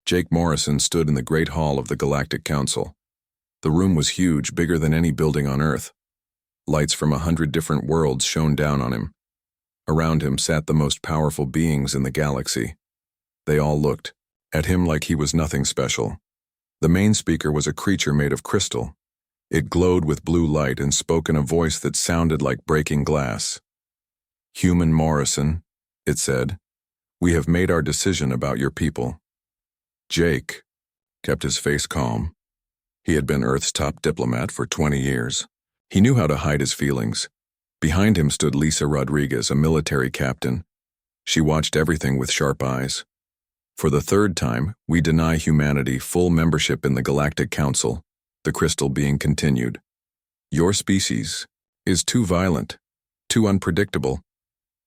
Jake Morrison stood in the great hall of the Galactic Council. The room was huge, bigger than any building on Earth. Lights from 100 different worlds shone down on him. Around him sat the most powerful beings in the galaxy. They all looked at him like he was nothing special. The main speaker was a creature made of crystal. It glowed with blue light and spoke in a voice that sounded like breaking glass. "Human Morrison," it said, "we have made our decision about your people." Jake kept his face calm. He had been Earth's top diplomat for 20 years. He knew how to hide his feelings. Behind him stood Lisa Rodriguez, a military captain. She watched everything with sharp eyes. "For the third time, we deny humanity full membership in the Galactic Council," the crystal being continued. "Your species is too violent, too unpredictable.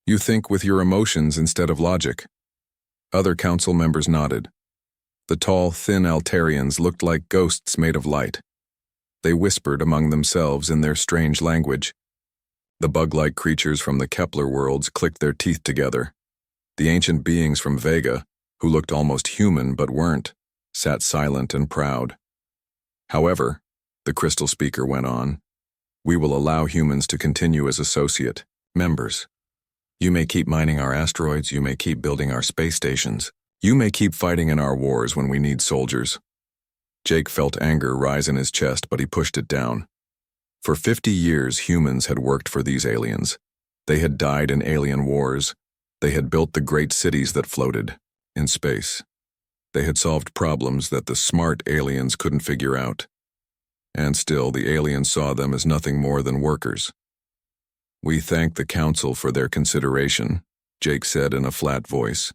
You think with your emotions instead of logic." Other council members nodded. The tall, thin Altarians looked like ghosts made of light. They whispered among themselves in their strange language. The bug-like creatures from the Kepler worlds clicked their teeth together. The ancient beings from Vega, who looked almost human but weren't, sat silent and proud. "However," the crystal speaker went on, "we will allow humans to continue as associate members. You may keep mining our asteroids, you may keep building our space stations. You may keep fighting in our wars when we need soldiers." Jake felt anger rise in his chest, but he pushed it down. For 50 years, humans had worked for these aliens. They had died in alien wars. They had built the great cities that floated in space. They had solved problems that the smart aliens couldn't figure out. And still, the aliens saw them as nothing more than workers. "We thank the Council for their consideration," Jake said in a flat voice.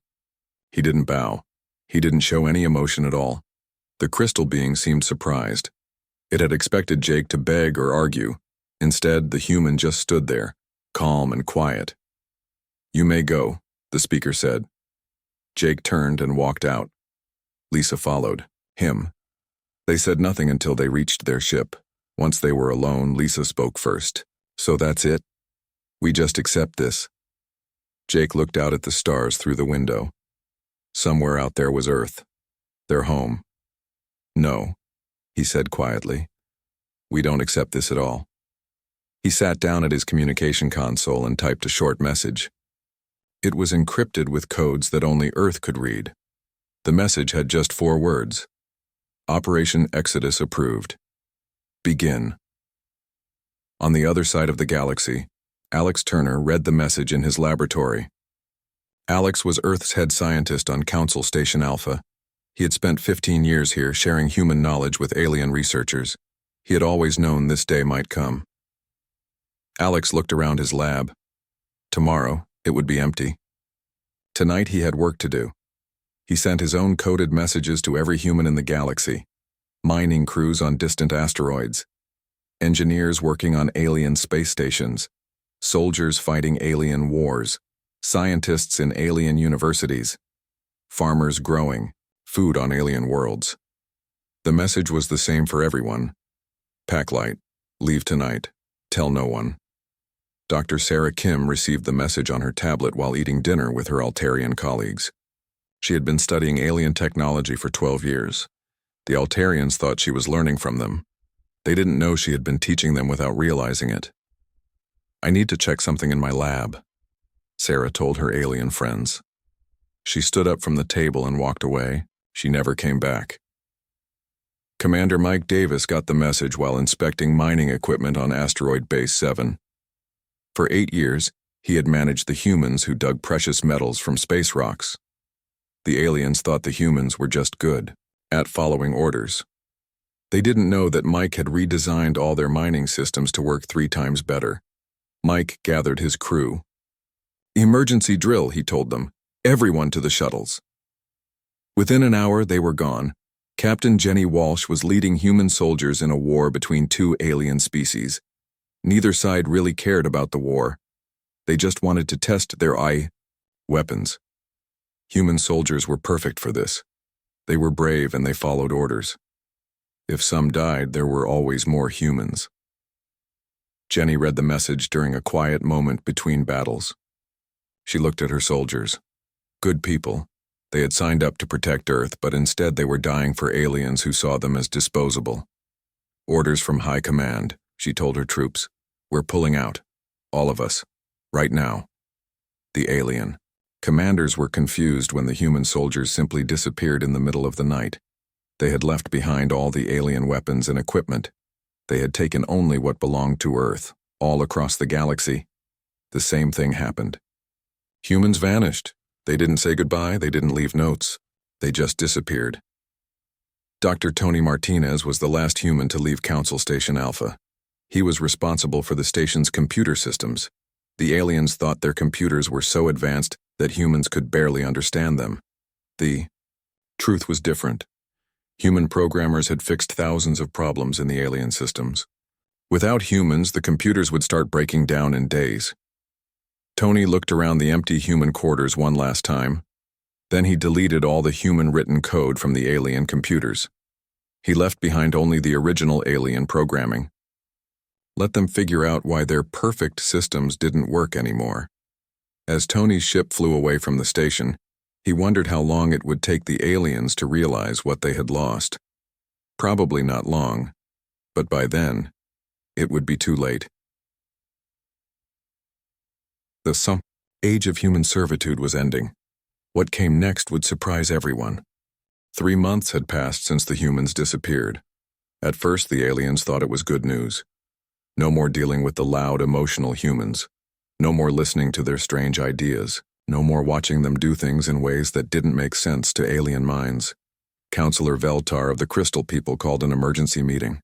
He didn't bow. He didn't show any emotion at all. The crystal being seemed surprised. It had expected Jake to beg or argue. Instead, the human just stood there, calm and quiet. "You may go," the speaker said. Jake turned and walked out. Lisa followed him. They said nothing until they reached their ship. Once they were alone, Lisa spoke first. "So that's it? We just accept this?" Jake looked out at the stars through the window. Somewhere out there was Earth, their home. "No," he said quietly. "We don't accept this at all." He sat down at his communication console and typed a short message. It was encrypted with codes that only Earth could read. The message had just 4 words. "Operation Exodus approved. Begin." On the other side of the galaxy, Alex Turner read the message in his laboratory. Alex was Earth's head scientist on Council Station Alpha. He had spent 15 years here sharing human knowledge with alien researchers. He had always known this day might come. Alex looked around his lab. Tomorrow, it would be empty. Tonight he had work to do. He sent his own coded messages to every human in the galaxy. Mining crews on distant asteroids. Engineers working on alien space stations. Soldiers fighting alien wars. Scientists in alien universities. Farmers growing food on alien worlds. The message was the same for everyone. Pack light. Leave tonight. Tell no one. Dr. Sarah Kim received the message on her tablet while eating dinner with her Altarian colleagues. She had been studying alien technology for 12 years. The Altarians thought she was learning from them. They didn't know she had been teaching them without realizing it. "I need to check something in my lab," Sarah told her alien friends. She stood up from the table and walked away. She never came back. Commander Mike Davis got the message while inspecting mining equipment on Asteroid Base 7. For 8 years, he had managed the humans who dug precious metals from space rocks. The aliens thought the humans were just good at following orders. They didn't know that Mike had redesigned all their mining systems to work 3 times better. Mike gathered his crew. "Emergency drill," he told them. "Everyone to the shuttles." Within an hour, they were gone. Captain Jenny Walsh was leading human soldiers in a war between 2 alien species. Neither side really cared about the war. They just wanted to test their weapons. Human soldiers were perfect for this. They were brave and they followed orders. If some died, there were always more humans. Jenny read the message during a quiet moment between battles. She looked at her soldiers. Good people, They had signed up to protect Earth, but instead they were dying for aliens who saw them as disposable. Orders from High Command, she told her troops. We're pulling out. All of us. Right now. The alien. Commanders were confused when the human soldiers simply disappeared in the middle of the night. They had left behind all the alien weapons and equipment. They had taken only what belonged to Earth, all across the galaxy. The same thing happened. Humans vanished. They didn't say goodbye, they didn't leave notes. They just disappeared. Dr. Tony Martinez was the last human to leave Council Station Alpha. He was responsible for the station's computer systems. The aliens thought their computers were so advanced that humans could barely understand them. The truth was different. Human programmers had fixed thousands of problems in the alien systems. Without humans, the computers would start breaking down in days. Tony looked around the empty human quarters one last time. Then he deleted all the human-written code from the alien computers. He left behind only the original alien programming. Let them figure out why their perfect systems didn't work anymore. As Tony's ship flew away from the station, he wondered how long it would take the aliens to realize what they had lost. Probably not long, but by then, it would be too late. The age of human servitude was ending. What came next would surprise everyone. 3 months had passed since the humans disappeared. At first, the aliens thought it was good news. No more dealing with the loud, emotional humans. No more listening to their strange ideas. No more watching them do things in ways that didn't make sense to alien minds. Counselor Veltar of the Crystal People called an emergency meeting.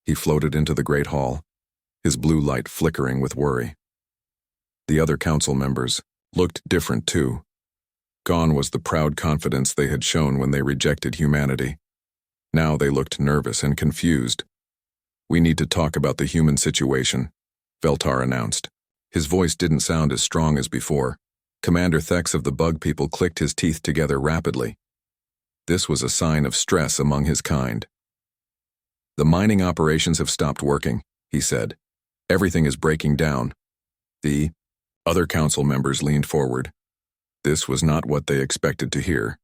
He floated into the Great Hall, his blue light flickering with worry. The other council members looked different too. Gone was the proud confidence they had shown when they rejected humanity. Now they looked nervous and confused. We need to talk about the human situation, Veltar announced. His voice didn't sound as strong as before. Commander Thex of the Bug People clicked his teeth together rapidly. This was a sign of stress among his kind. The mining operations have stopped working, he said. Everything is breaking down. The other council members leaned forward. This was not what they expected to hear.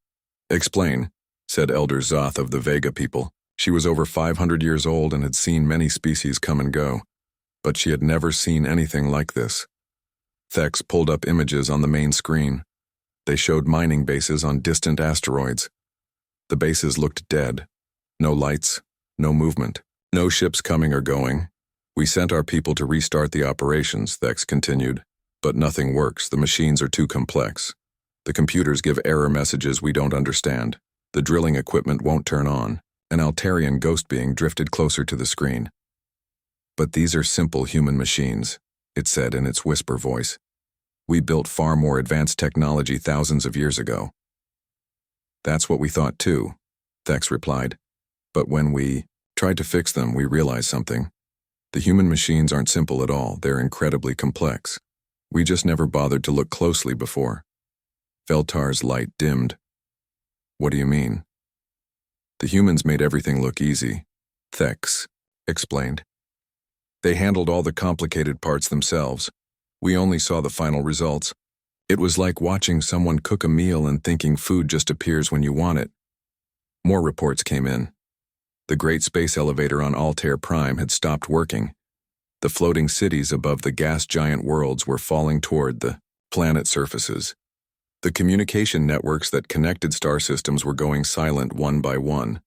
Explain, said Elder Zoth of the Vega People. She was over 500 years old and had seen many species come and go, but she had never seen anything like this. Thex pulled up images on the main screen. They showed mining bases on distant asteroids. The bases looked dead. No lights, no movement, no ships coming or going. We sent our people to restart the operations, Thex continued, but nothing works. The machines are too complex. The computers give error messages we don't understand. The drilling equipment won't turn on. An Altarian ghost being drifted closer to the screen. But these are simple human machines, it said in its whisper voice. We built far more advanced technology thousands of years ago. That's what we thought too, Thex replied. But when we tried to fix them, we realized something. The human machines aren't simple at all. They're incredibly complex. We just never bothered to look closely before. Veltar's light dimmed. What do you mean? The humans made everything look easy, Thex explained. They handled all the complicated parts themselves. We only saw the final results. It was like watching someone cook a meal and thinking food just appears when you want it. More reports came in. The great space elevator on Altair Prime had stopped working. The floating cities above the gas giant worlds were falling toward the planet surfaces. The communication networks that connected star systems were going silent one by one.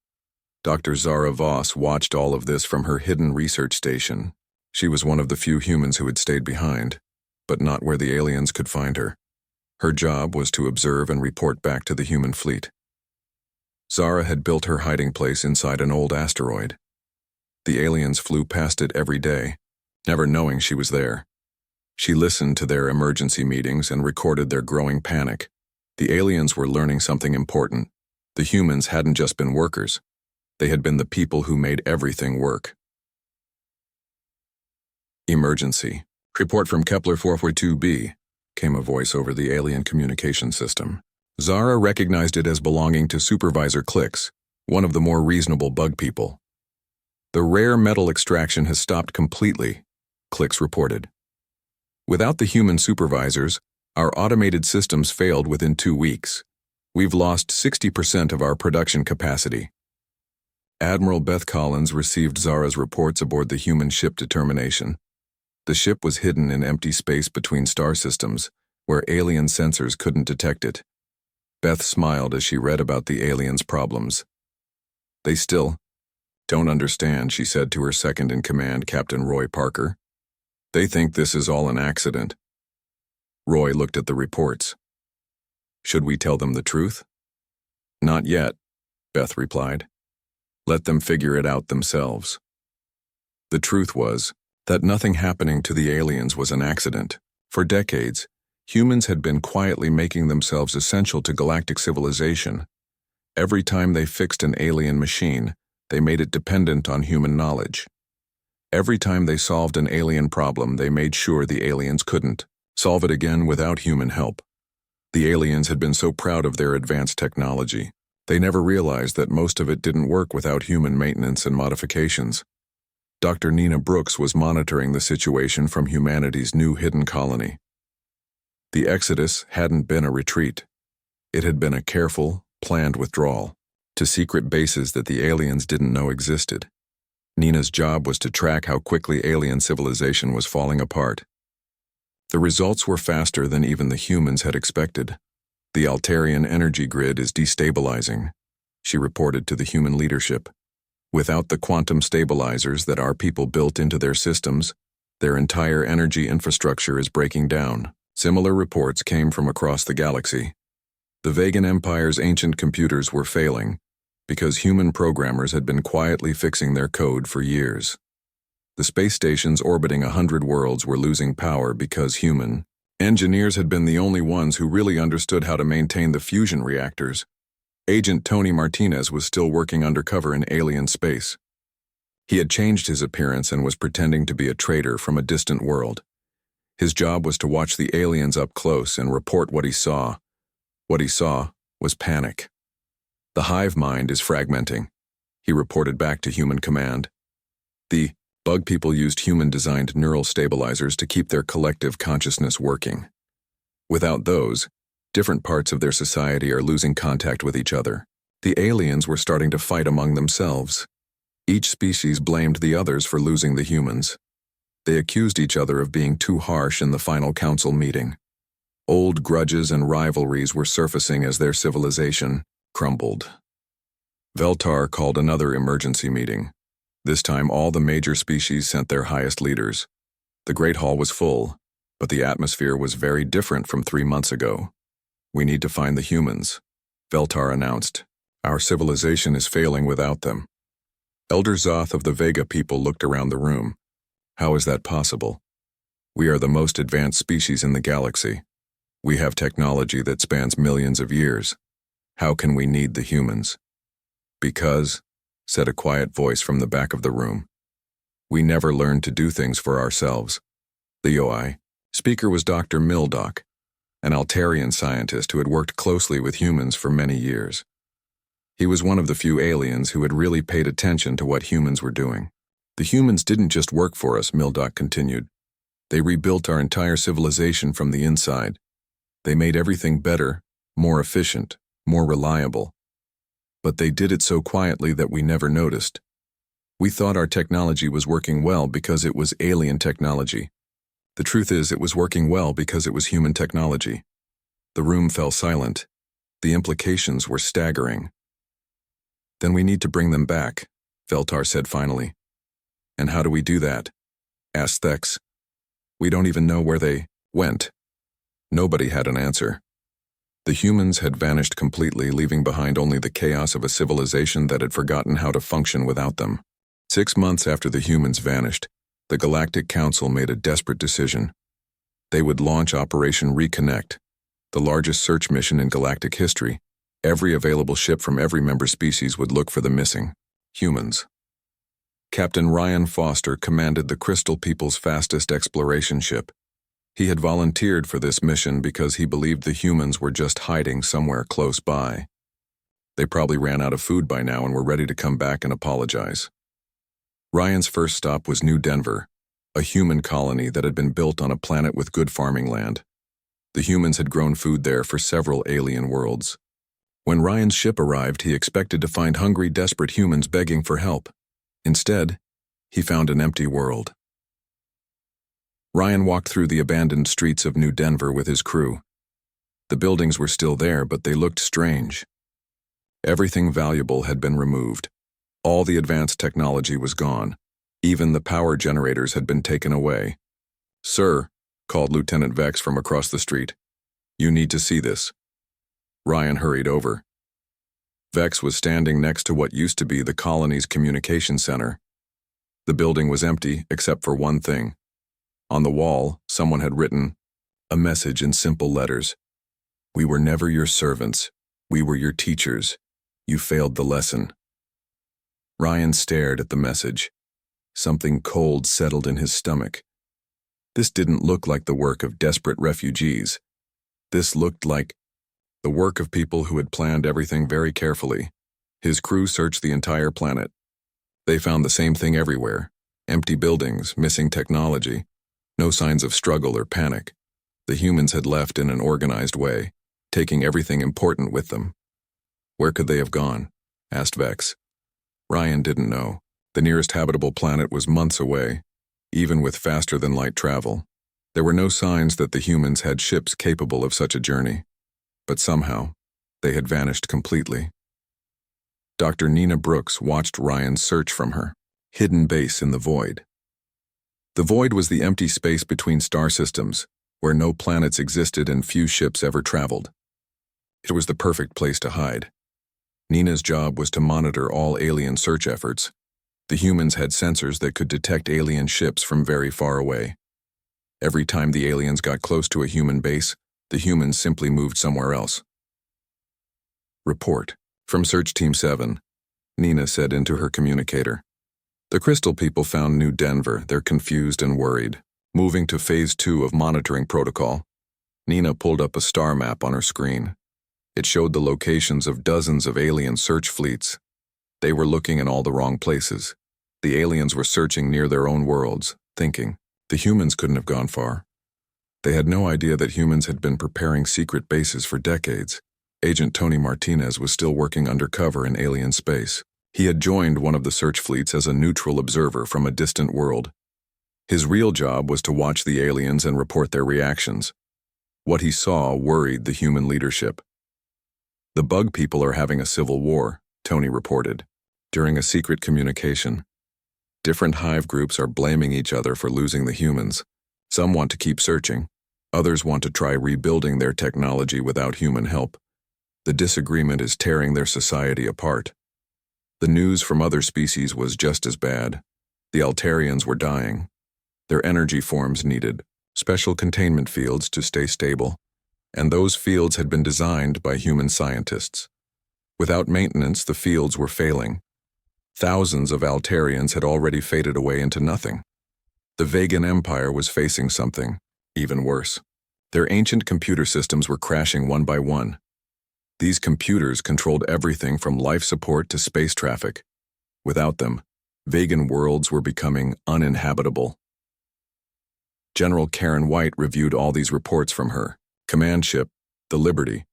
Dr. Zara Voss watched all of this from her hidden research station. She was one of the few humans who had stayed behind, but not where the aliens could find her. Her job was to observe and report back to the human fleet. Zara had built her hiding place inside an old asteroid. The aliens flew past it every day, never knowing she was there. She listened to their emergency meetings and recorded their growing panic. The aliens were learning something important. The humans hadn't just been workers. They had been the people who made everything work. Emergency. Report from Kepler 442b, came a voice over the alien communication system. Zara recognized it as belonging to Supervisor Clicks, one of the more reasonable bug people. The rare metal extraction has stopped completely, Clicks reported. Without the human supervisors, our automated systems failed within 2 weeks. We've lost 60% of our production capacity. Admiral Beth Collins received Zara's reports aboard the human ship Determination. The ship was hidden in empty space between star systems, where alien sensors couldn't detect it. Beth smiled as she read about the aliens' problems. They still don't understand, she said to her second-in-command, Captain Roy Parker. They think this is all an accident. Roy looked at the reports. Should we tell them the truth? Not yet, Beth replied. Let them figure it out themselves. The truth was that nothing happening to the aliens was an accident. For decades, humans had been quietly making themselves essential to galactic civilization. Every time they fixed an alien machine, they made it dependent on human knowledge. Every time they solved an alien problem, they made sure the aliens couldn't solve it again without human help. The aliens had been so proud of their advanced technology. They never realized that most of it didn't work without human maintenance and modifications. Dr. Nina Brooks was monitoring the situation from humanity's new hidden colony. The exodus hadn't been a retreat. It had been a careful, planned withdrawal to secret bases that the aliens didn't know existed. Nina's job was to track how quickly alien civilization was falling apart. The results were faster than even the humans had expected. The Altarian energy grid is destabilizing, she reported to the human leadership. Without the quantum stabilizers that our people built into their systems, their entire energy infrastructure is breaking down. Similar reports came from across the galaxy. The Vegan Empire's ancient computers were failing because human programmers had been quietly fixing their code for years. The space stations orbiting 100 worlds were losing power because human engineers had been the only ones who really understood how to maintain the fusion reactors. Agent Tony Martinez was still working undercover in alien space. He had changed his appearance and was pretending to be a traitor from a distant world. His job was to watch the aliens up close and report what he saw. What he saw was panic. The hive mind is fragmenting, he reported back to Human Command. The bug people used human-designed neural stabilizers to keep their collective consciousness working. Without those, different parts of their society are losing contact with each other. The aliens were starting to fight among themselves. Each species blamed the others for losing the humans. They accused each other of being too harsh in the final council meeting. Old grudges and rivalries were surfacing as their civilization crumbled. Veltar called another emergency meeting. This time all the major species sent their highest leaders. The Great Hall was full, but the atmosphere was very different from 3 months ago. We need to find the humans, Veltar announced. Our civilization is failing without them. Elder Zoth of the Vega people looked around the room. How is that possible? We are the most advanced species in the galaxy. We have technology that spans millions of years. How can we need the humans? Because, said a quiet voice from the back of the room, we never learned to do things for ourselves. The OI speaker was Dr. Mildock, an Altarian scientist who had worked closely with humans for many years. He was one of the few aliens who had really paid attention to what humans were doing. The humans didn't just work for us, Mildock continued. They rebuilt our entire civilization from the inside. They made everything better, more efficient, more reliable. But they did it so quietly that we never noticed. We thought our technology was working well because it was alien technology. The truth is, it was working well because it was human technology. The room fell silent. The implications were staggering. Then we need to bring them back, Veltar said finally. And how do we do that? Asked Thex. We don't even know where they went. Nobody had an answer. The humans had vanished completely, leaving behind only the chaos of a civilization that had forgotten how to function without them. 6 months after the humans vanished, the Galactic Council made a desperate decision. They would launch Operation Reconnect, the largest search mission in galactic history. Every available ship from every member species would look for the missing humans. Captain Ryan Foster commanded the Crystal People's fastest exploration ship. He had volunteered for this mission because he believed the humans were just hiding somewhere close by. They probably ran out of food by now and were ready to come back and apologize. Ryan's first stop was New Denver, a human colony that had been built on a planet with good farming land. The humans had grown food there for several alien worlds. When Ryan's ship arrived, he expected to find hungry, desperate humans begging for help. Instead, he found an empty world. Ryan walked through the abandoned streets of New Denver with his crew. The buildings were still there, but they looked strange. Everything valuable had been removed. All the advanced technology was gone. Even the power generators had been taken away. "Sir," called Lieutenant Vex from across the street. "You need to see this." Ryan hurried over. Vex was standing next to what used to be the colony's communication center. The building was empty, except for one thing. On the wall, someone had written a message in simple letters. "We were never your servants. We were your teachers. You failed the lesson." Ryan stared at the message. Something cold settled in his stomach. This didn't look like the work of desperate refugees. This looked like the work of people who had planned everything very carefully. His crew searched the entire planet. They found the same thing everywhere: empty buildings, missing technology, no signs of struggle or panic. The humans had left in an organized way, taking everything important with them. "Where could they have gone?" asked Vex. Ryan didn't know. The nearest habitable planet was months away, even with faster-than-light travel. There were no signs that the humans had ships capable of such a journey. But somehow, they had vanished completely. Dr. Nina Brooks watched Ryan search from her hidden base in the void. The void was the empty space between star systems, where no planets existed and few ships ever traveled. It was the perfect place to hide. Nina's job was to monitor all alien search efforts. The humans had sensors that could detect alien ships from very far away. Every time the aliens got close to a human base, the humans simply moved somewhere else. "Report from Search Team 7, Nina said into her communicator. "The Crystal people found New Denver. They're confused and worried. Moving to Phase 2 of monitoring protocol." Nina pulled up a star map on her screen. It showed the locations of dozens of alien search fleets. They were looking in all the wrong places. The aliens were searching near their own worlds, thinking. The humans couldn't have gone far. They had no idea that humans had been preparing secret bases for decades. Agent Tony Martinez was still working undercover in alien space. He had joined one of the search fleets as a neutral observer from a distant world. His real job was to watch the aliens and report their reactions. What he saw worried the human leadership. "The bug people are having a civil war," Tony reported, during a secret communication. "Different hive groups are blaming each other for losing the humans. Some want to keep searching. Others want to try rebuilding their technology without human help. The disagreement is tearing their society apart." The news from other species was just as bad. The Altarians were dying. Their energy forms needed special containment fields to stay stable, and those fields had been designed by human scientists. Without maintenance, the fields were failing. Thousands of Altarians had already faded away into nothing. The Vegan Empire was facing something even worse. Their ancient computer systems were crashing one by one. These computers controlled everything from life support to space traffic. Without them, Vegan worlds were becoming uninhabitable. General Karen White reviewed all these reports from her command ship, the Liberty.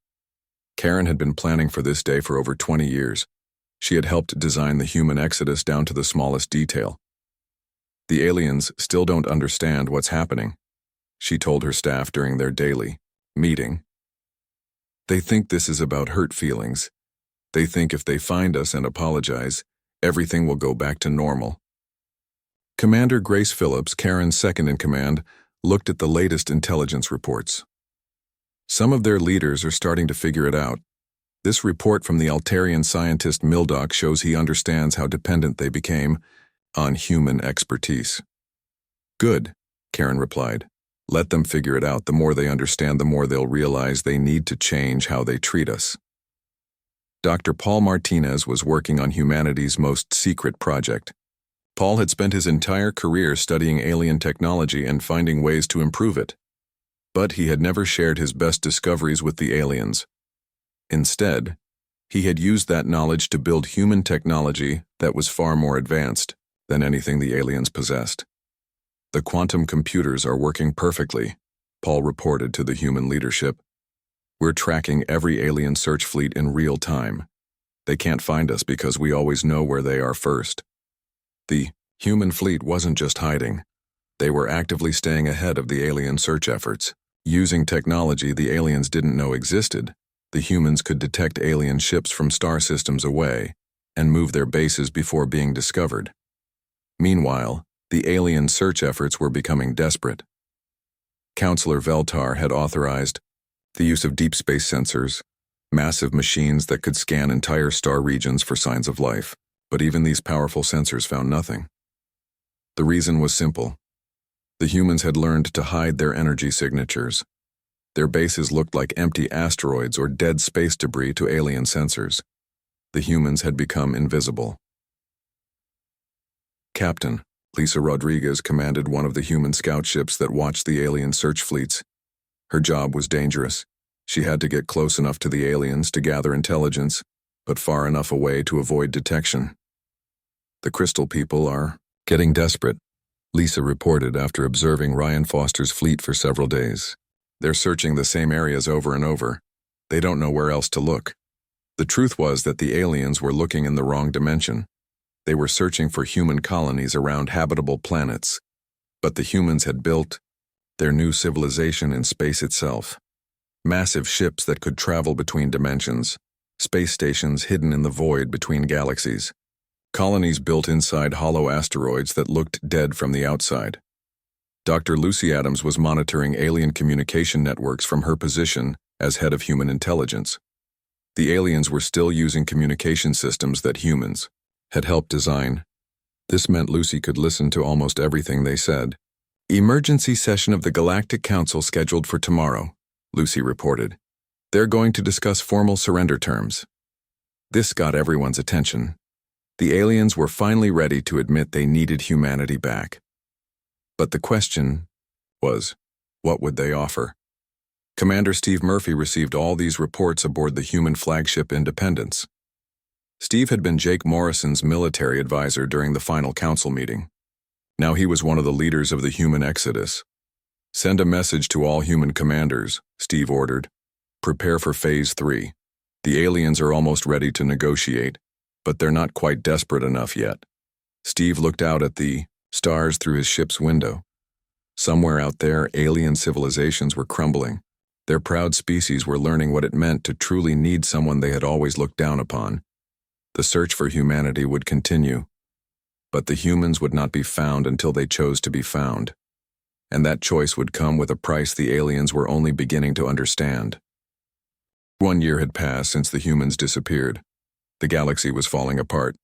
Karen had been planning for this day for over 20 years. She had helped design the human exodus down to the smallest detail. "The aliens still don't understand what's happening," she told her staff during their daily meeting. "They think this is about hurt feelings. They think if they find us and apologize, everything will go back to normal." Commander Grace Phillips, Karen's second-in-command, looked at the latest intelligence reports. Some of their leaders are starting to figure it out. This report from the Altarian scientist Mildock shows he understands how dependent they became on human expertise. "Good," Karen replied. "Let them figure it out. The more they understand, the more they'll realize they need to change how they treat us." Dr. Paul Martinez was working on humanity's most secret project. Paul had spent his entire career studying alien technology and finding ways to improve it. But he had never shared his best discoveries with the aliens. Instead, he had used that knowledge to build human technology that was far more advanced than anything the aliens possessed. "The quantum computers are working perfectly," Paul reported to the human leadership. We're tracking every alien search fleet in real time. They can't find us because we always know where they are first. The human fleet wasn't just hiding. They were actively staying ahead of the alien search efforts. Using technology the aliens didn't know existed, the humans could detect alien ships from star systems away and move their bases before being discovered. Meanwhile, the alien search efforts were becoming desperate. Counselor Veltar had authorized the use of deep space sensors, massive machines that could scan entire star regions for signs of life, but even these powerful sensors found nothing. The reason was simple. The humans had learned to hide their energy signatures. Their bases looked like empty asteroids or dead space debris to alien sensors. The humans had become invisible. Captain Lisa Rodriguez commanded one of the human scout ships that watched the alien search fleets. Her job was dangerous. She had to get close enough to the aliens to gather intelligence, but far enough away to avoid detection. The Crystal people are getting desperate, Lisa reported after observing Ryan Foster's fleet for several days. They're searching the same areas over and over. They don't know where else to look. The truth was that the aliens were looking in the wrong dimension. They were searching for human colonies around habitable planets, but the humans had built their new civilization in space itself. Massive ships that could travel between dimensions, space stations hidden in the void between galaxies, colonies built inside hollow asteroids that looked dead from the outside. Dr. Lucy Adams was monitoring alien communication networks from her position as head of human intelligence. The aliens were still using communication systems that humans had helped design. This meant Lucy could listen to almost everything they said. "Emergency session of the Galactic Council scheduled for tomorrow," Lucy reported. "They're going to discuss formal surrender terms." This got everyone's attention. The aliens were finally ready to admit they needed humanity back. But the question was, what would they offer? Commander Steve Murphy received all these reports aboard the human flagship Independence. Steve had been Jake Morrison's military advisor during the final council meeting. Now he was one of the leaders of the human exodus. "Send a message to all human commanders," Steve ordered. "Prepare for Phase 3. The aliens are almost ready to negotiate, but they're not quite desperate enough yet." Steve looked out at the stars through his ship's window. Somewhere out there, alien civilizations were crumbling. Their proud species were learning what it meant to truly need someone they had always looked down upon. The search for humanity would continue, but the humans would not be found until they chose to be found. And that choice would come with a price the aliens were only beginning to understand. 1 year had passed since the humans disappeared. The galaxy was falling apart.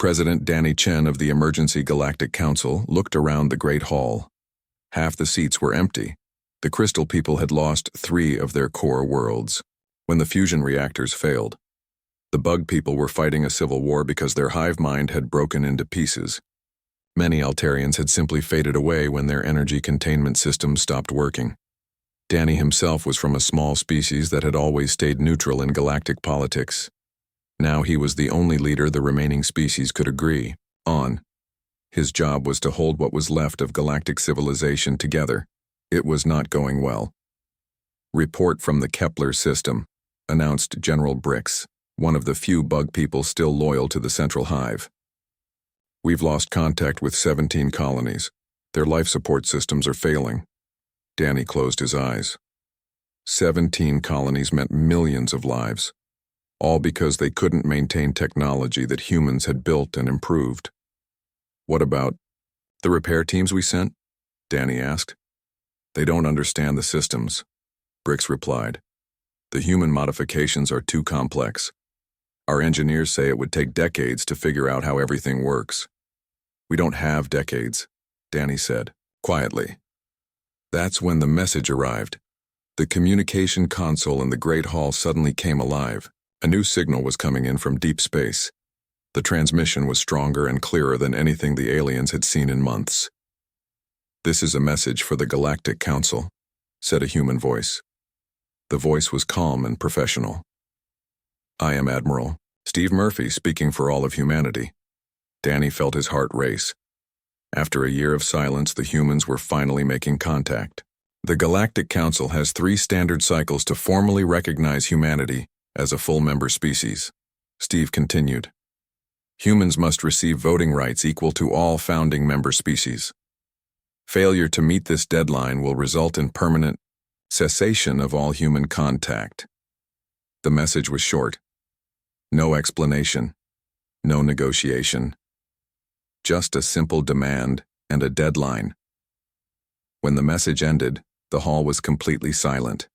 President Danny Chen of the Emergency Galactic Council looked around the Great Hall. Half the seats were empty. The Crystal people had lost 3 of their core worlds when the fusion reactors failed. The Bug people were fighting a civil war because their hive mind had broken into pieces. Many Altarians had simply faded away when their energy containment systems stopped working. Danny himself was from a small species that had always stayed neutral in galactic politics. Now he was the only leader the remaining species could agree on. His job was to hold what was left of galactic civilization together. It was not going well. "Report from the Kepler system," announced General Brix, one of the few Bug people still loyal to the Central Hive. "We've lost contact with 17 colonies. Their life support systems are failing." Danny closed his eyes. 17 colonies meant millions of lives, all because they couldn't maintain technology that humans had built and improved. "What about the repair teams we sent?" Danny asked. "They don't understand the systems," Brix replied. "The human modifications are too complex. Our engineers say it would take decades to figure out how everything works." "We don't have decades," Danny said, quietly. That's when the message arrived. The communication console in the Great Hall suddenly came alive. A new signal was coming in from deep space. The transmission was stronger and clearer than anything the aliens had seen in months. "This is a message for the Galactic Council," said a human voice. The voice was calm and professional. "I am Admiral Steve Murphy, speaking for all of humanity." Danny felt his heart race. After a year of silence, the humans were finally making contact. The Galactic Council has 3 standard cycles to formally recognize humanity as a full member species. Steve continued. Humans must receive voting rights equal to all founding member species. Failure to meet this deadline will result in permanent cessation of all human contact. The message was short. No explanation, no negotiation. Just a simple demand and a deadline. When the message ended, the hall was completely silent.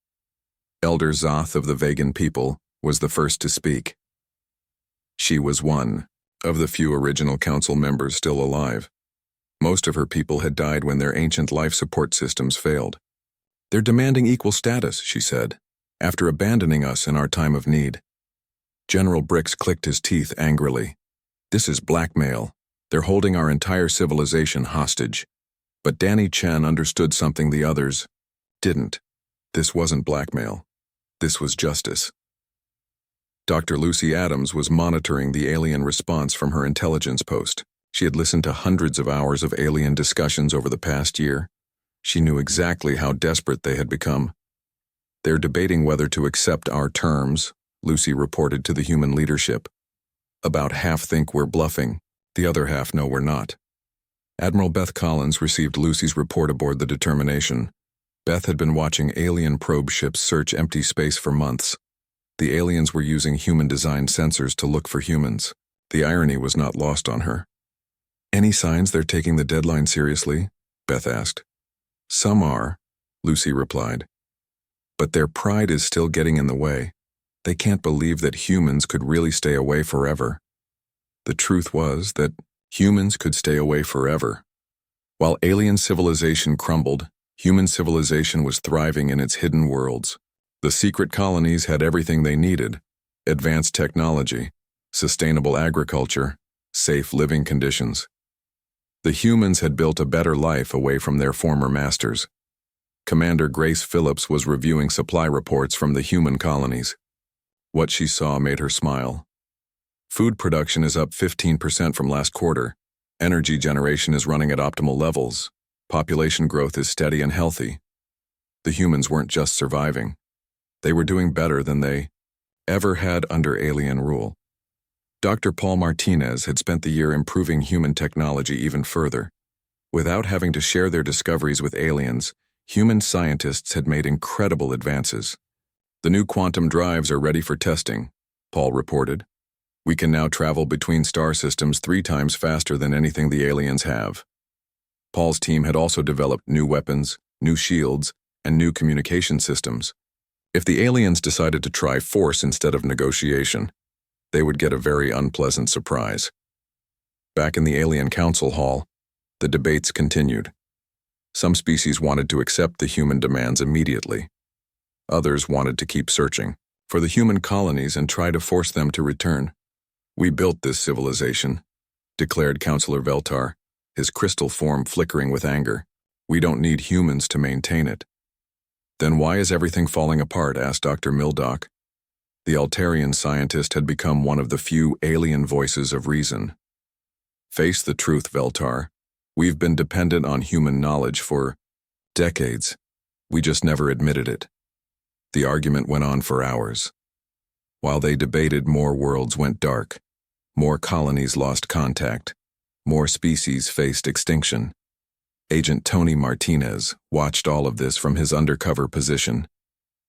Elder Zoth of the Vegan people was the first to speak. She was one of the few original council members still alive. Most of her people had died when their ancient life support systems failed. They're demanding equal status, she said, after abandoning us in our time of need. General Brix clicked his teeth angrily. This is blackmail. They're holding our entire civilization hostage. But Danny Chen understood something the others didn't. This wasn't blackmail. This was justice. Dr. Lucy Adams was monitoring the alien response from her intelligence post. She had listened to hundreds of hours of alien discussions over the past year. She knew exactly how desperate they had become. They're debating whether to accept our terms, Lucy reported to the human leadership. About half think we're bluffing, the other half know we're not. Admiral Beth Collins received Lucy's report aboard the Determination. Beth had been watching alien probe ships search empty space for months. The aliens were using human-designed sensors to look for humans. The irony was not lost on her. Any signs they're taking the deadline seriously? Beth asked. Some are, Lucy replied. But their pride is still getting in the way. They can't believe that humans could really stay away forever. The truth was that humans could stay away forever. While alien civilization crumbled, human civilization was thriving in its hidden worlds. The secret colonies had everything they needed: advanced technology, sustainable agriculture, safe living conditions. The humans had built a better life away from their former masters. Commander Grace Phillips was reviewing supply reports from the human colonies. What she saw made her smile. Food production is up 15% from last quarter. Energy generation is running at optimal levels. Population growth is steady and healthy. The humans weren't just surviving. They were doing better than they ever had under alien rule. Dr. Paul Martinez had spent the year improving human technology even further. Without having to share their discoveries with aliens, human scientists had made incredible advances. The new quantum drives are ready for testing, Paul reported. We can now travel between star systems 3 times faster than anything the aliens have. Paul's team had also developed new weapons, new shields, and new communication systems. If the aliens decided to try force instead of negotiation, they would get a very unpleasant surprise. Back in the Alien Council Hall, the debates continued. Some species wanted to accept the human demands immediately. Others wanted to keep searching for the human colonies and try to force them to return. We built this civilization, declared Councillor Veltar, his crystal form flickering with anger. We don't need humans to maintain it. Then why is everything falling apart? Asked Dr. Mildock. The Altarian scientist had become one of the few alien voices of reason. Face the truth, Veltar. We've been dependent on human knowledge for decades. We just never admitted it. The argument went on for hours. While they debated, more worlds went dark. More colonies lost contact. More species faced extinction. Agent Tony Martinez watched all of this from his undercover position.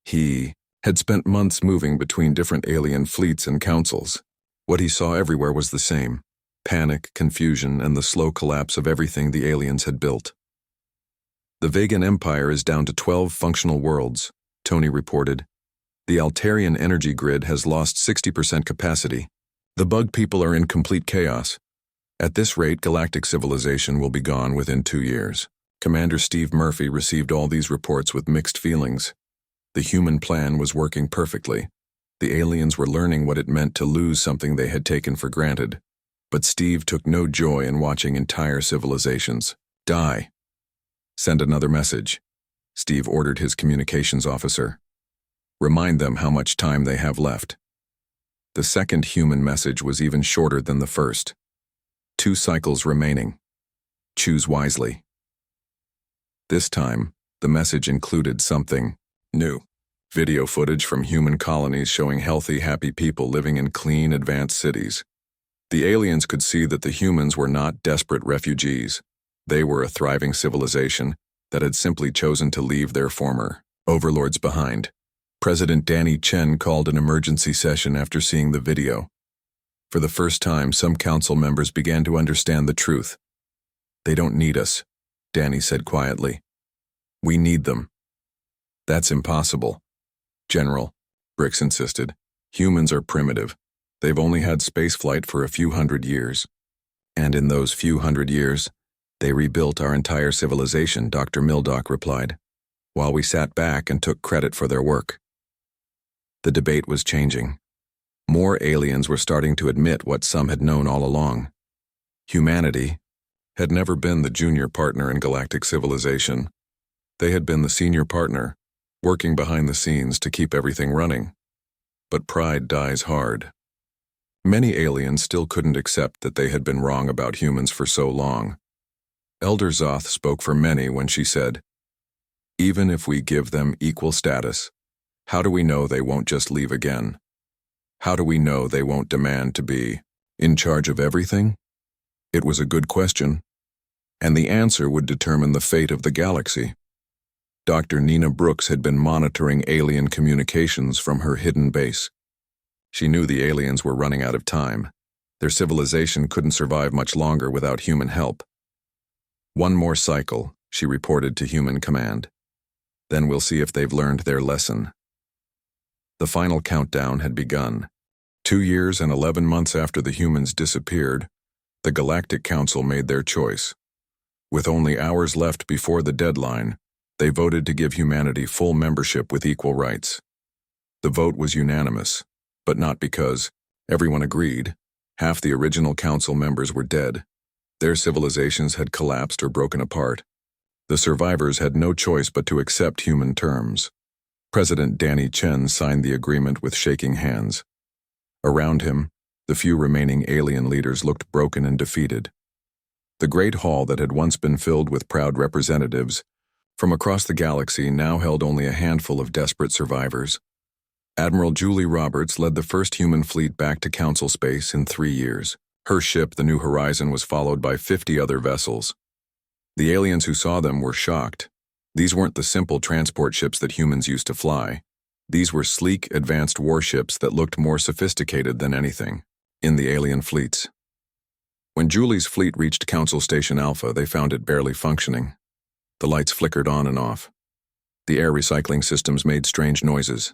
He had spent months moving between different alien fleets and councils. What he saw everywhere was the same: panic, confusion, and the slow collapse of everything the aliens had built. The Vegan Empire is down to 12 functional worlds, Tony reported. The Altarian energy grid has lost 60% capacity. The bug people are in complete chaos. At this rate, galactic civilization will be gone within 2 years. Commander Steve Murphy received all these reports with mixed feelings. The human plan was working perfectly. The aliens were learning what it meant to lose something they had taken for granted. But Steve took no joy in watching entire civilizations die. Send another message, Steve ordered his communications officer. Remind them how much time they have left. The second human message was even shorter than the first. 2 cycles remaining. Choose wisely. This time, The message included something new. Video footage from human colonies showing healthy, happy people living in clean, advanced cities. The aliens could see that the humans were not desperate refugees. They were a thriving civilization that had simply chosen to leave their former overlords behind. President Danny Chen called an emergency session after seeing the video. For the first time, some council members began to understand the truth. "They don't need us," Danny said quietly. "We need them." "That's impossible," General Bricks insisted. "Humans are primitive. They've only had spaceflight for a few hundred years. And in those few hundred years, they rebuilt our entire civilization," Dr. Mildock replied, while we sat back and took credit for their work. The debate was changing. More aliens were starting to admit what some had known all along. Humanity had never been the junior partner in galactic civilization. They had been the senior partner, working behind the scenes to keep everything running. But pride dies hard. Many aliens still couldn't accept that they had been wrong about humans for so long. Elder Zoth spoke for many when she said, "Even if we give them equal status, how do we know they won't just leave again? How do we know they won't demand to be in charge of everything?" It was a good question, and the answer would determine the fate of the galaxy. Dr. Nina Brooks had been monitoring alien communications from her hidden base. She knew the aliens were running out of time. Their civilization couldn't survive much longer without human help. "One more cycle," she reported to Human Command. "Then we'll see if they've learned their lesson." The final countdown had begun. 2 years and 11 months after the humans disappeared, the Galactic Council made their choice. With only hours left before the deadline, they voted to give humanity full membership with equal rights. The vote was unanimous, but not because everyone agreed. Half the original council members were dead. Their civilizations had collapsed or broken apart. The survivors had no choice but to accept human terms. President Danny Chen signed the agreement with shaking hands. Around him, the few remaining alien leaders looked broken and defeated. The great hall that had once been filled with proud representatives from across the galaxy now held only a handful of desperate survivors. Admiral Julie Roberts led the first human fleet back to Council space in 3 years. Her ship, the New Horizon, was followed by 50 other vessels. The aliens who saw them were shocked. These weren't the simple transport ships that humans used to fly. These were sleek, advanced warships that looked more sophisticated than anything in the alien fleets. When Julie's fleet reached Council Station Alpha, they found it barely functioning. The lights flickered on and off. The air recycling systems made strange noises.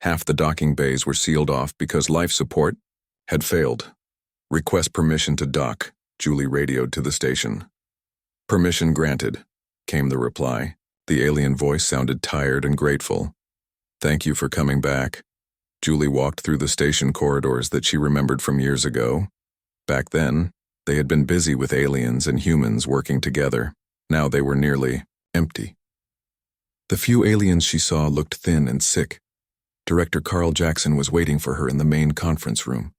Half the docking bays were sealed off because life support had failed. "Request permission to dock," Julie radioed to the station. "Permission granted," came the reply. The alien voice sounded tired and grateful. "Thank you for coming back." Julie walked through the station corridors that she remembered from years ago. Back then, they had been busy with aliens and humans working together. Now they were nearly empty. The few aliens she saw looked thin and sick. Director Carl Jackson was waiting for her in the main conference room.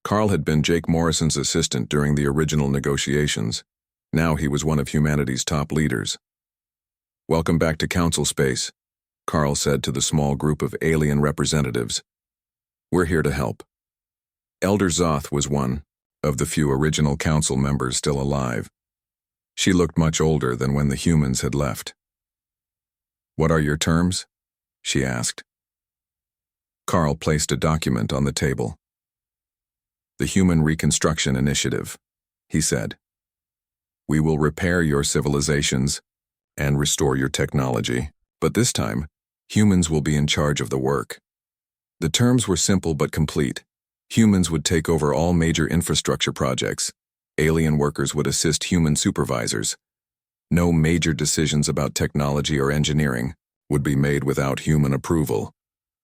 Carl had been Jake Morrison's assistant during the original negotiations. Now he was one of humanity's top leaders. "Welcome back to Council space," Carl said to the small group of alien representatives. "We're here to help." Elder Zoth was one of the few original council members still alive. She looked much older than when the humans had left. "What are your terms?" she asked. Carl placed a document on the table. "The Human Reconstruction Initiative," he said. "We will repair your civilizations and restore your technology, but this time, humans will be in charge of the work." The terms were simple but complete. Humans would take over all major infrastructure projects. Alien workers would assist human supervisors. No major decisions about technology or engineering would be made without human approval.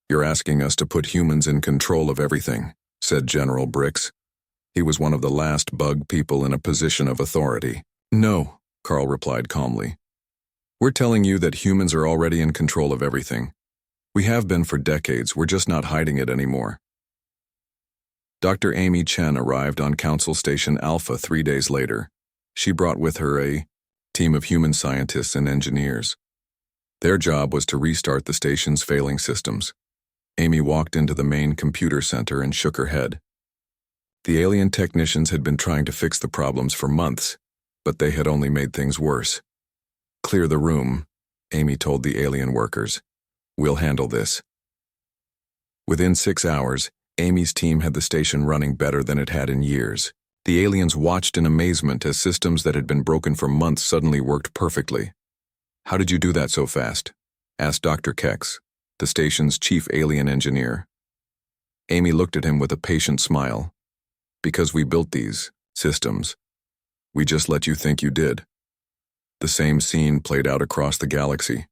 "You're asking us to put humans in control of everything," said General Bricks. He was one of the last bug people in a position of authority. "No," Carl replied calmly. "We're telling you that humans are already in control of everything. We have been for decades, we're just not hiding it anymore." Dr. Amy Chen arrived on Council Station Alpha 3 days later. She brought with her a team of human scientists and engineers. Their job was to restart the station's failing systems. Amy walked into the main computer center and shook her head. The alien technicians had been trying to fix the problems for months, but they had only made things worse. "Clear the room," Amy told the alien workers. "We'll handle this." Within 6 hours, Amy's team had the station running better than it had in years. The aliens watched in amazement as systems that had been broken for months suddenly worked perfectly. "How did you do that so fast?" asked Dr. Kex, the station's chief alien engineer. Amy looked at him with a patient smile. "Because we built these systems. We just let you think you did." The same scene played out across the galaxy.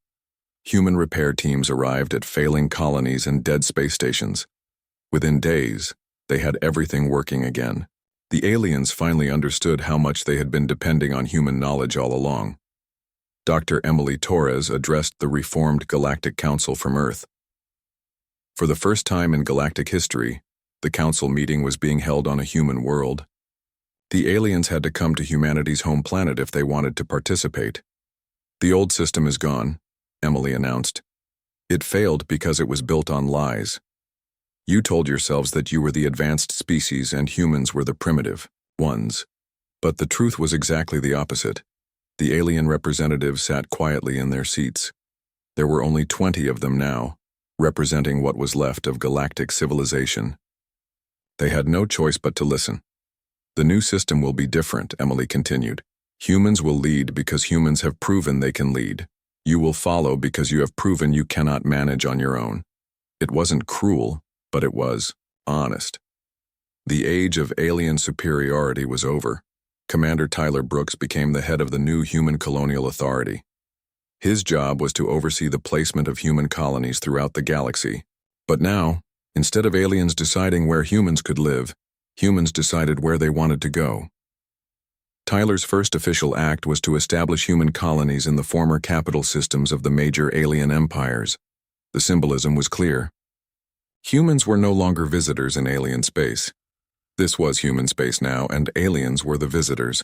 Human repair teams arrived at failing colonies and dead space stations. Within days, they had everything working again. The aliens finally understood how much they had been depending on human knowledge all along. Dr. Emily Torres addressed the reformed Galactic Council from Earth. For the first time in galactic history, the council meeting was being held on a human world. The aliens had to come to humanity's home planet if they wanted to participate. "The old system is gone," Emily announced. "It failed because it was built on lies. You told yourselves that you were the advanced species and humans were the primitive ones. But the truth was exactly the opposite." The alien representatives sat quietly in their seats. There were only 20 of them now, representing what was left of galactic civilization. They had no choice but to listen. "The new system will be different," Emily continued. "Humans will lead because humans have proven they can lead. You will follow because you have proven you cannot manage on your own." It wasn't cruel, but it was honest. The age of alien superiority was over. Commander Tyler Brooks became the head of the new Human Colonial Authority. His job was to oversee the placement of human colonies throughout the galaxy. But now, instead of aliens deciding where humans could live, humans decided where they wanted to go. Tyler's first official act was to establish human colonies in the former capital systems of the major alien empires. The symbolism was clear. Humans were no longer visitors in alien space. This was human space now, and aliens were the visitors.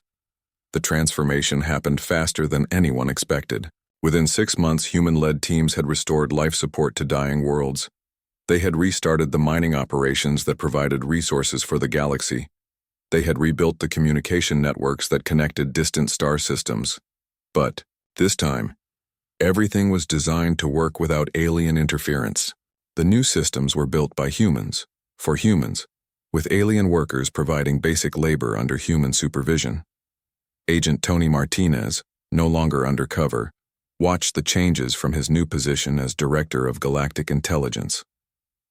The transformation happened faster than anyone expected. Within 6 months, human-led teams had restored life support to dying worlds. They had restarted the mining operations that provided resources for the galaxy. They had rebuilt the communication networks that connected distant star systems. But, this time, everything was designed to work without alien interference. The new systems were built by humans, for humans, with alien workers providing basic labor under human supervision. Agent Tony Martinez, no longer undercover, watched the changes from his new position as Director of Galactic Intelligence.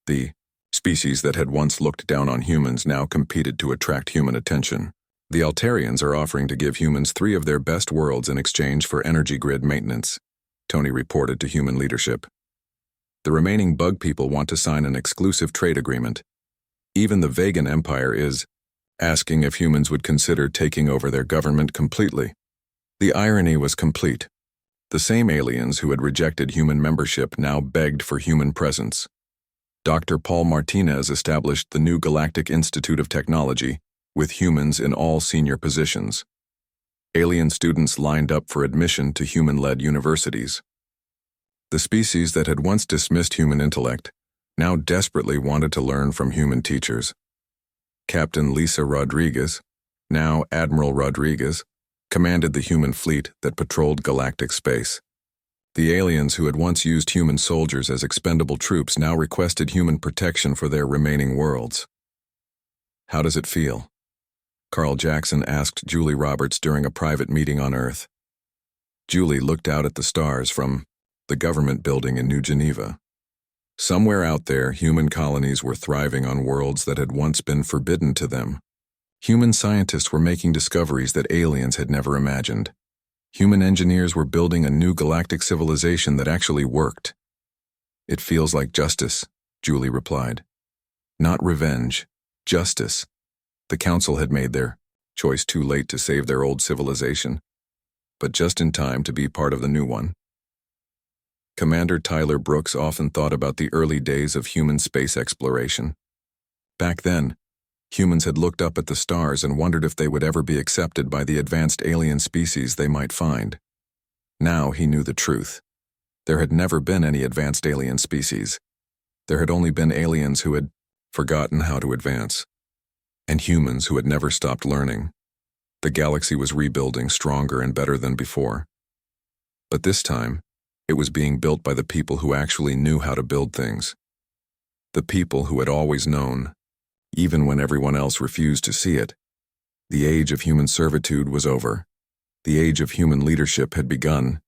The species that had once looked down on humans now competed to attract human attention. "The Altarians are offering to give humans 3 of their best worlds in exchange for energy grid maintenance," Tony reported to human leadership. "The remaining bug people want to sign an exclusive trade agreement. Even the Vegan Empire is asking if humans would consider taking over their government completely." The irony was complete. The same aliens who had rejected human membership now begged for human presence. Dr. Paul Martinez established the new Galactic Institute of Technology, with humans in all senior positions. Alien students lined up for admission to human-led universities. The species that had once dismissed human intellect now desperately wanted to learn from human teachers. Captain Lisa Rodriguez, now Admiral Rodriguez, commanded the human fleet that patrolled galactic space. The aliens who had once used human soldiers as expendable troops now requested human protection for their remaining worlds. "How does it feel?" Carl Jackson asked Julie Roberts during a private meeting on Earth. Julie looked out at the stars from the government building in New Geneva. Somewhere out there, human colonies were thriving on worlds that had once been forbidden to them. Human scientists were making discoveries that aliens had never imagined. Human engineers were building a new galactic civilization that actually worked. "It feels like justice," Julie replied. "Not revenge, justice." The council had made their choice too late to save their old civilization, but just in time to be part of the new one. Commander Tyler Brooks often thought about the early days of human space exploration. Back then, humans had looked up at the stars and wondered if they would ever be accepted by the advanced alien species they might find. Now he knew the truth. There had never been any advanced alien species. There had only been aliens who had forgotten how to advance, and humans who had never stopped learning. The galaxy was rebuilding stronger and better than before. But this time, it was being built by the people who actually knew how to build things. The people who had always known, even when everyone else refused to see it. The age of human servitude was over. The age of human leadership had begun,